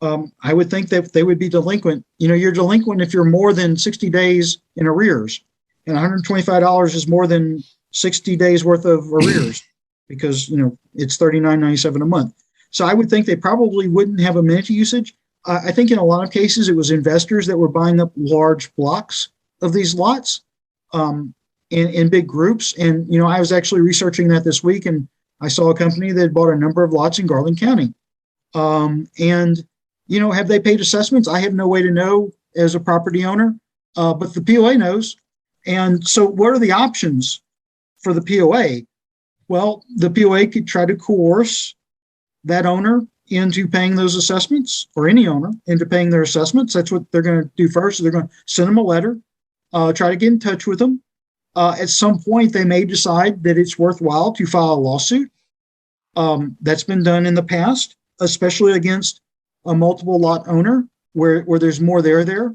I would think that they would be delinquent. You're delinquent if you're more than 60 days in arrears, and $125 is more than 60 days worth of arrears because, it's $39.97 a month. So I would think they probably wouldn't have amenity usage. I think in a lot of cases, it was investors that were buying up large blocks of these lots in big groups. And, I was actually researching that this week, and I saw a company that bought a number of lots in Garland County. And, have they paid assessments? I have no way to know as a property owner, but the POA knows. And so what are the options for the POA? Well, the POA could try to coerce that owner into paying those assessments, or any owner into paying their assessments. That's what they're going to do first. They're going to send them a letter, try to get in touch with them. At some point, they may decide that it's worthwhile to file a lawsuit. That's been done in the past, especially against a multiple lot owner where there's more there.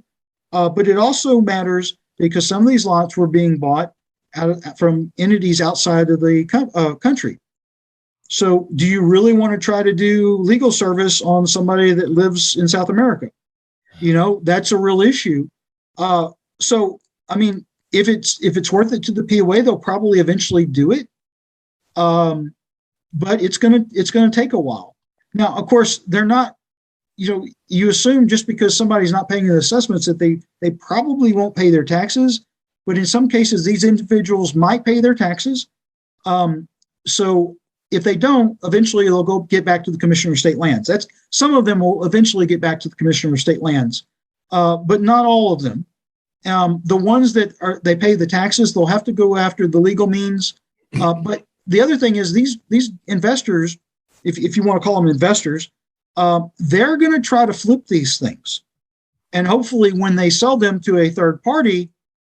But it also matters because some of these lots were being bought from entities outside of the country. So do you really want to try to do legal service on somebody that lives in South America? That's a real issue. So, I mean, if it's worth it to the POA, they'll probably eventually do it. But it's gonna take a while. Now, of course, they're not, you assume just because somebody's not paying the assessments that they probably won't pay their taxes. But in some cases, these individuals might pay their taxes. So if they don't, eventually they'll go get back to the Commissioner of State Lands. Some of them will eventually get back to the Commissioner of State Lands, but not all of them. The ones that they pay the taxes, they'll have to go after the legal means. But the other thing is these investors, if you want to call them investors, they're going to try to flip these things. And hopefully when they sell them to a third party,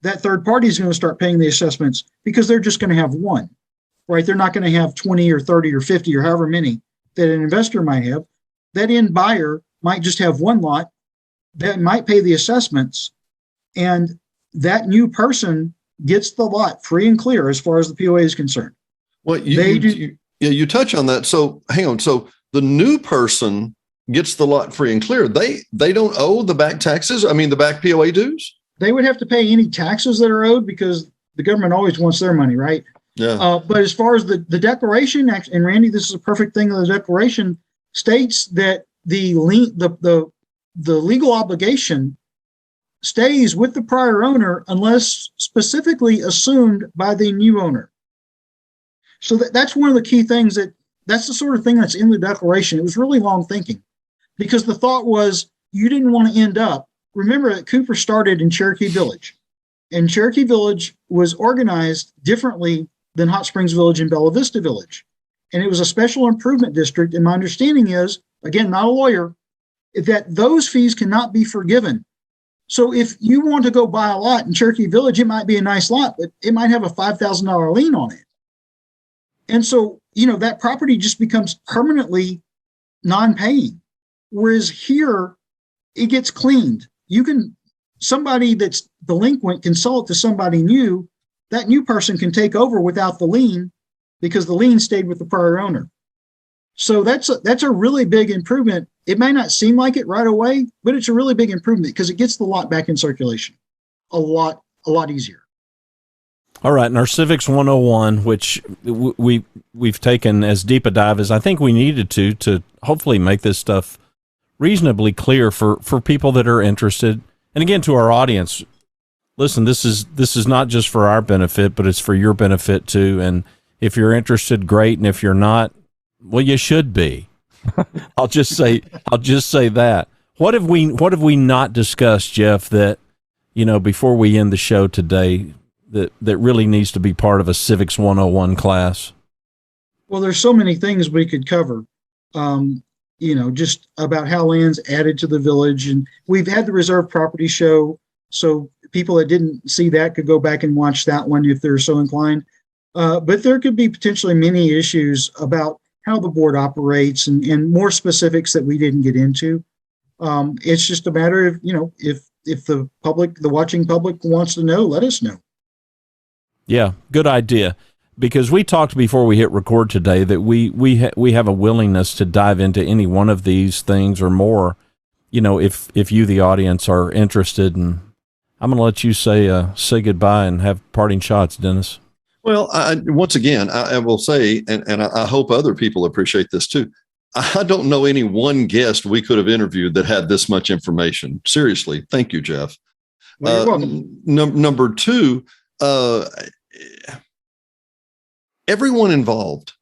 that third party is going to start paying the assessments because they're just going to have one. Right? They're not going to have 20 or 30 or 50 or however many that an investor might have. That end buyer might just have one lot that might pay the assessments, and that new person gets the lot free and clear as far as the POA is concerned. Well, you touch on that. So hang on. So the new person gets the lot free and clear. They don't owe the back taxes. I mean, the back POA dues. They would have to pay any taxes that are owed because the government always wants their money, right? Yeah. But as far as the declaration, and Randy, this is a perfect thing. The declaration states that the legal obligation stays with the prior owner unless specifically assumed by the new owner. So that's one of the key things that's the sort of thing that's in the declaration. It was really long thinking because the thought was you didn't want to end up. Remember that Cooper started in Cherokee Village, and Cherokee Village was organized differently than Hot Springs Village and Bella Vista Village. And it was a special improvement district. And my understanding is, again, not a lawyer, that those fees cannot be forgiven. So if you want to go buy a lot in Cherokee Village, it might be a nice lot, but it might have a $5,000 lien on it. And so, that property just becomes permanently non-paying. Whereas here, it gets cleaned. Somebody that's delinquent can sell it to somebody new. That new person can take over without the lien because the lien stayed with the prior owner. So that's a really big improvement. It may not seem like it right away, but it's a really big improvement because it gets the lot back in circulation a lot easier. All right, and our Civics 101, which we've taken as deep a dive as I think we needed to hopefully make this stuff reasonably clear for people that are interested. And again, to our audience, listen, this is not just for our benefit, but it's for your benefit too. And if you're interested, great. And if you're not, well, you should be. I'll just say that. What have we not discussed, Jeff, that, before we end the show today, that really needs to be part of a Civics 101 class? Well, there's so many things we could cover. Just about how land's added to the village. And we've had the reserve property show. So people that didn't see that could go back and watch that one if they're so inclined. But there could be potentially many issues about how the board operates and more specifics that we didn't get into. It's just a matter of, if the watching public wants to know, let us know. Yeah, good idea. Because we talked before we hit record today that we have a willingness to dive into any one of these things or more, if you, the audience, are interested. And I'm going to let you say goodbye and have parting shots, Dennis. Well, once again, I will say, and I hope other people appreciate this too. I don't know any one guest we could have interviewed that had this much information. Seriously. Thank you, Jeff. Well, you're welcome. Number two, everyone involved,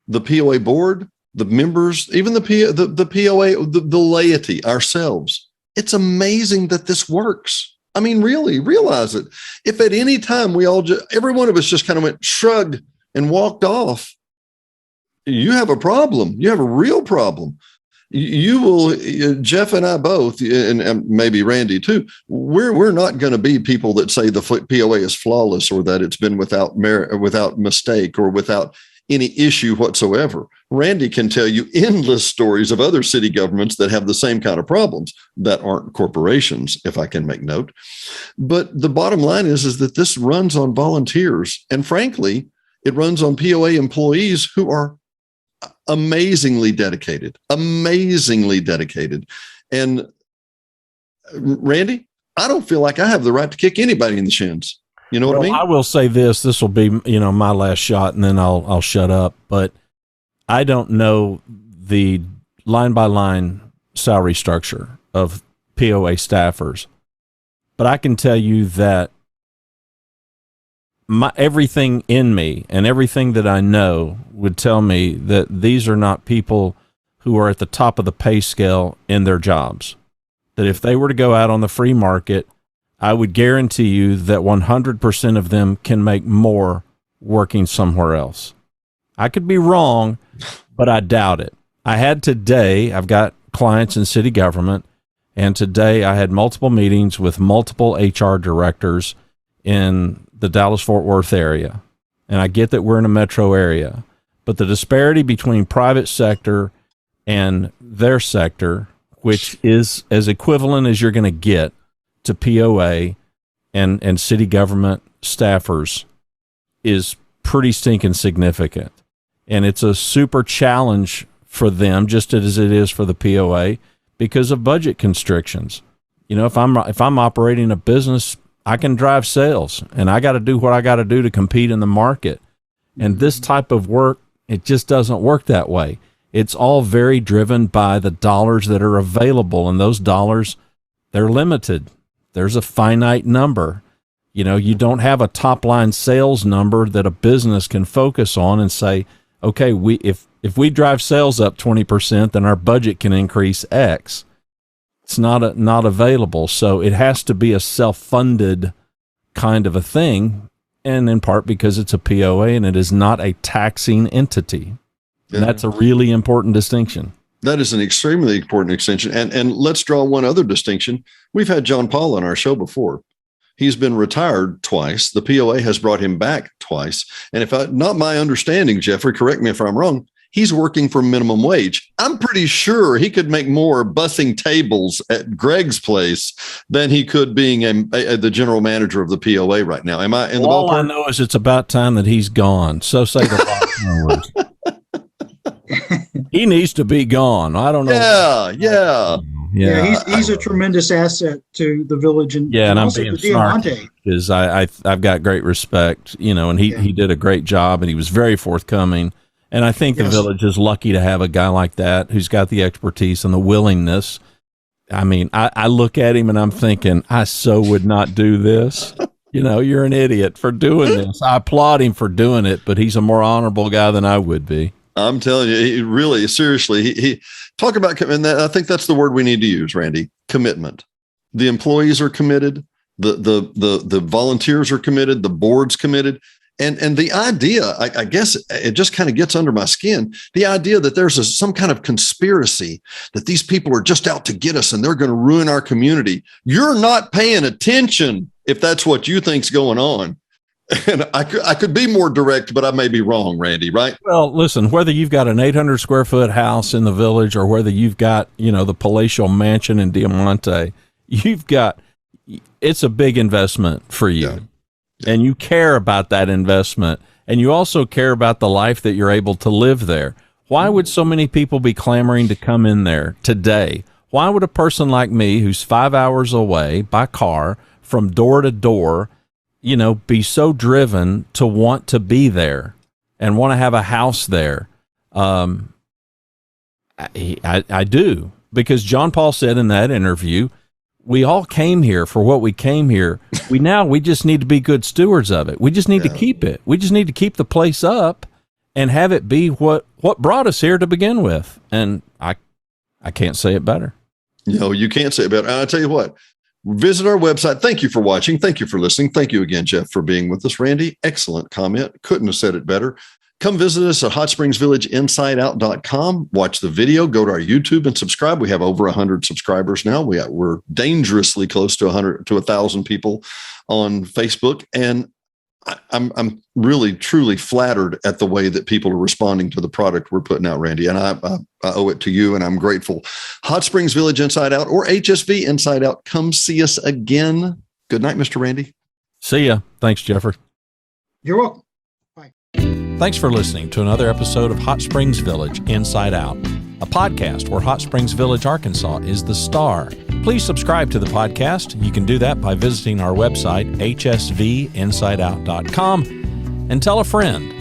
the POA board, the members, even the POA, the laity, ourselves. It's amazing that this works. I mean, really realize it. If at any time every one of us just kind of went shrugged and walked off, you have a problem. You have a real problem. You will, Jeff and I both, and maybe Randy too, we're not going to be people that say the POA is flawless or that it's been without merit, or without mistake, or without any issue whatsoever. Randy can tell you endless stories of other city governments that have the same kind of problems that aren't corporations, if I can make note. But the bottom line is that this runs on volunteers. And frankly, it runs on POA employees who are amazingly dedicated. And Randy, I don't feel like I have the right to kick anybody in the shins. You know what I mean? I will say this will be, my last shot, and then I'll shut up. But I don't know the line by line salary structure of POA staffers, but I can tell you that everything in me and everything that I know would tell me that these are not people who are at the top of the pay scale in their jobs. That if they were to go out on the free market, I would guarantee you that 100% of them can make more working somewhere else. I could be wrong, but I doubt it. I've got clients in city government, and today I had multiple meetings with multiple HR directors in the Dallas-Fort Worth area. And I get that we're in a metro area, but the disparity between private sector and their sector, which is as equivalent as you're going to get to POA and city government staffers, is pretty stinking significant. And it's a super challenge for them, just as it is for the POA, because of budget constrictions. If I'm operating a business, I can drive sales, and I got to do what I got to do to compete in the market. And this type of work, it just doesn't work that way. It's all very driven by the dollars that are available, and those dollars, they're limited. There's a finite number. You don't have a top line sales number that a business can focus on and say, okay, if we drive sales up 20%, then our budget can increase X. It's not available. So it has to be a self-funded kind of a thing. And in part because it's a POA and it is not a taxing entity. Yeah. And that's a really important distinction. That is an extremely important distinction. And let's draw one other distinction. We've had John Paul on our show before. He's been retired twice. The POA has brought him back twice. And not my understanding, Jeffrey, correct me if I'm wrong, he's working for minimum wage. I'm pretty sure he could make more bussing tables at Greg's place than he could being the general manager of the POA right now. Am I in the ballpark? All I know is it's about time that he's gone. So say the words. He needs to be gone. I don't know. Yeah. He's a tremendous asset to the village and I'm also being to Diamante. because I've got great respect, and he did a great job and he was very forthcoming. And I think the village is lucky to have a guy like that who's got the expertise and the willingness. I mean, I look at him and I'm thinking, I so would not do this. You're an idiot for doing this. I applaud him for doing it, but he's a more honorable guy than I would be. I'm telling you, he really, seriously, he talk about commitment. I think that's the word we need to use, Randy. Commitment. The employees are committed. The volunteers are committed. The board's committed. And the idea, I guess it just kind of gets under my skin. The idea that there's some kind of conspiracy that these people are just out to get us and they're going to ruin our community. You're not paying attention if that's what you think's going on. And I could be more direct, but I may be wrong, Randy, right? Well, listen, whether you've got an 800 square foot house in the village or whether you've got, the palatial mansion in Diamante, it's a big investment for you. Yeah. And you care about that investment. And you also care about the life that you're able to live there. Why would so many people be clamoring to come in there today? Why would a person like me who's 5 hours away by car from door to door, be so driven to want to be there and want to have a house there? I do, because John Paul said in that interview, we all came here for what we came here. We just need to be good stewards of it. We just need to keep it. We just need to keep the place up and have it be what brought us here to begin with. And I can't say it better. No, you can't say it better. And I'll tell you what, visit our website. Thank you for watching. Thank you for listening. Thank you again, Jeff, for being with us. Randy, excellent comment. Couldn't have said it better. Come visit us at hotspringsvillageinsideout.com. Watch the video. Go to our YouTube and subscribe. We have over 100 subscribers now. We're dangerously close to 100 to 1,000 people on Facebook. And I'm really, truly flattered at the way that people are responding to the product we're putting out, Randy. And I owe it to you, and I'm grateful. Hot Springs Village Inside Out or HSV Inside Out. Come see us again. Good night, Mr. Randy. See ya. Thanks, Jeffrey. You're welcome. Bye. Thanks for listening to another episode of Hot Springs Village Inside Out, a podcast where Hot Springs Village, Arkansas is the star. Please subscribe to the podcast. You can do that by visiting our website, hsvinsideout.com, and tell a friend.